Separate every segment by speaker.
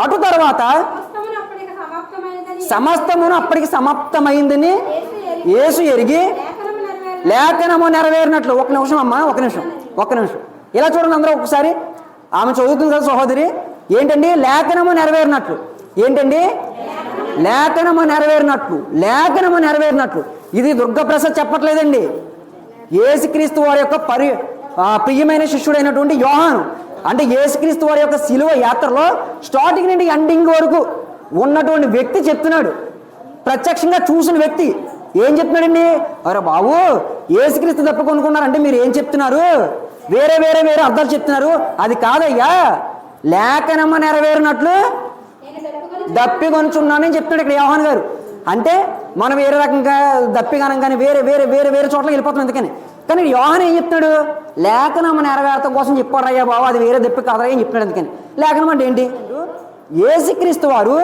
Speaker 1: అటు తర్వాత సమస్తమును అప్పటికి సమాప్తమైందని యేసు ఎరిగి లేఖనము నెరవేరినట్లు. ఒక నిమిషం అమ్మా, ఒక నిమిషం ఇలా చూడండి అందరూ ఒకసారి. ఆమె చదువుతుంది కదా సహోదరి, ఏంటండి లేఖనము నెరవేరినట్లు. ఏంటండి లేఖనము నెరవేరినట్లు. ఇది దుర్గాప్రసాద్ చెప్పట్లేదండి, యేసుక్రీస్తు వారి యొక్క ప్రియమైన శిష్యుడైనటువంటి యోహాను. అంటే యేసుక్రీస్తు వారి యొక్క శిలువ యాత్రలో స్టార్టింగ్ నుండి ఎండింగ్ వరకు ఉన్నటువంటి వ్యక్తి చెప్తున్నాడు, ప్రత్యక్షంగా చూసిన వ్యక్తి. ఏం చెప్తున్నాడండి? అరే బాబు, యేసుక్రీస్తు తప్ప కొనుక్కున్నారంటే మీరు ఏం చెప్తున్నారు? వేరే అర్థాలు చెప్తున్నారు. అది కాదయ్యా, లేఖనము నెరవేరినట్లు దప్పికొనుచున్నానని చెప్తున్నాడు ఇక్కడ యోహాను గారు. అంటే మనం వేరే రకంగా దప్పిగానం కానీ వేరే చోట్లకి వెళ్ళిపోతాం. ఎందుకని కానీ యోహాను ఏం చెప్తున్నాడు? లేఖనము నెరవేరతం కోసం చెప్పారయ్యా బాబు, అది వేరే దప్పి కాదయ్యా అని చెప్తున్నాడు. అందుకని లేఖనం అంటే ఏంటి? యేసుక్రీస్తు వారు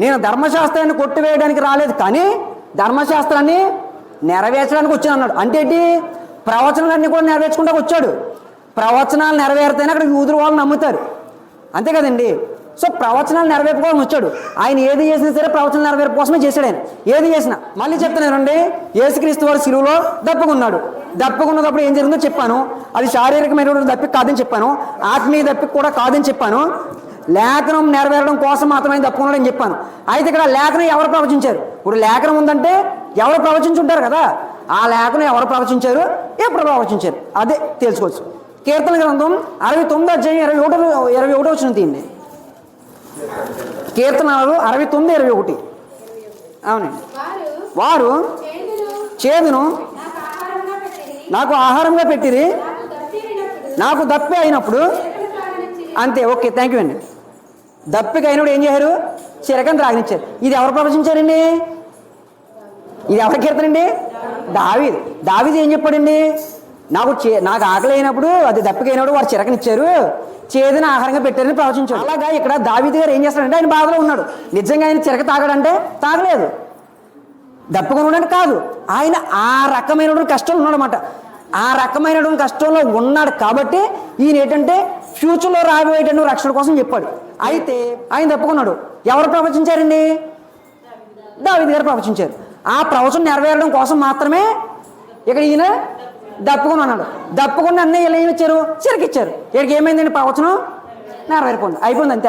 Speaker 1: నేను ధర్మశాస్త్రాన్ని కొట్టివేయడానికి రాలేదు, కానీ ధర్మశాస్త్రాన్ని నెరవేర్చడానికి వచ్చాను అన్నాడు. అంటే ఏంటి? ప్రవచనాలన్నీ కూడా నెరవేర్చుకుంటూ వచ్చాడు. ప్రవచనాలు నెరవేరితేనే అక్కడ యూదుల వాళ్ళు నమ్ముతారు, అంతే కదండి. సో ప్రవచనాలు నెరవేర్పుకోవడం వచ్చాడు. ఆయన ఏది చేసినా సరే ప్రవచనాలు నెరవేర్పు కోసమే చేశాడు. ఆయన ఏది చేసినా మళ్ళీ చెప్తున్నానండి, యేసుక్రీస్తు వారు శిలువలో దప్పుకున్నప్పుడు ఏం జరిగిందో చెప్పాను. అది శారీరకమైనటువంటి దప్పిక కాదని చెప్పాను, ఆత్మీయ దప్పిక కూడా కాదని చెప్పాను, లేఖనం నెరవేరడం కోసం మాత్రమే దప్పుకున్నాడని చెప్పాను. అయితే ఇక్కడ లేఖనం ఎవరు ప్రవచించారు? ఇప్పుడు లేఖనం ఉందంటే ఎవరు ప్రవచించుంటారు కదా, ఆ లేఖనం ఎవరు ప్రవచించారు, ఎప్పుడు ప్రవచించారు, అదే తెలుసుకోవచ్చు. కీర్తన గ్రంథం 69 అధ్యాయం 21 వచ్చిన తీయండి. కీర్తనలు 69:21. అవునండి. వారు చేదును నాకు ఆహారంగా పెట్టిరి, నాకు దప్పి అయినప్పుడు. అంతే, ఓకే, థ్యాంక్ యూ అండి. దప్పిక అయినప్పుడు ఏం చేశారు? చిరకని త్రాగనిచ్చారు. ఇది ఎవరు ప్రవచించారండి? ఇది ఎవరి కీర్తన అండి? దావీదు ఏం చెప్పాడండి? నాకు ఆకలి అయినప్పుడు, అది దప్పిక అయినప్పుడు వారు చిరకనిచ్చారు, చేదుని ఆహారంగా పెట్టారని ప్రవచించాడు. అలాగా ఇక్కడ దావీదు గారు ఏం చేస్తాడంటే ఆయన బాధలో ఉన్నాడు. నిజంగా ఆయన చిరక తాగడంటే తాగలేదు, దప్పుకొని ఉండడానికి కాదు, ఆయన ఆ రకమైనటువంటి కష్టంలో ఉన్నాడనమాట. ఆ రకమైనటువంటి కష్టంలో ఉన్నాడు కాబట్టి ఈయన ఏంటంటే ఫ్యూచర్లో రాబోయేటువంటి రక్షణ కోసం చెప్పాడు. అయితే ఆయన తప్పుకున్నాడు. ఎవరు ప్రవచించారండి? దావీదు గారు ప్రవచించారు. ఆ ప్రవచనం నెరవేరడం కోసం మాత్రమే ఇక్కడ ఈయన దప్పుకొని అన్నాడు. దప్పుకున్న అన్నీ ఇలా ఏమి ఇచ్చారు? చిరకిచ్చారు. ఇక్కడికి ఏమైందండి? ప్రవచనం నెరవేరిపోయింది, అయిపోయింది, అంతే.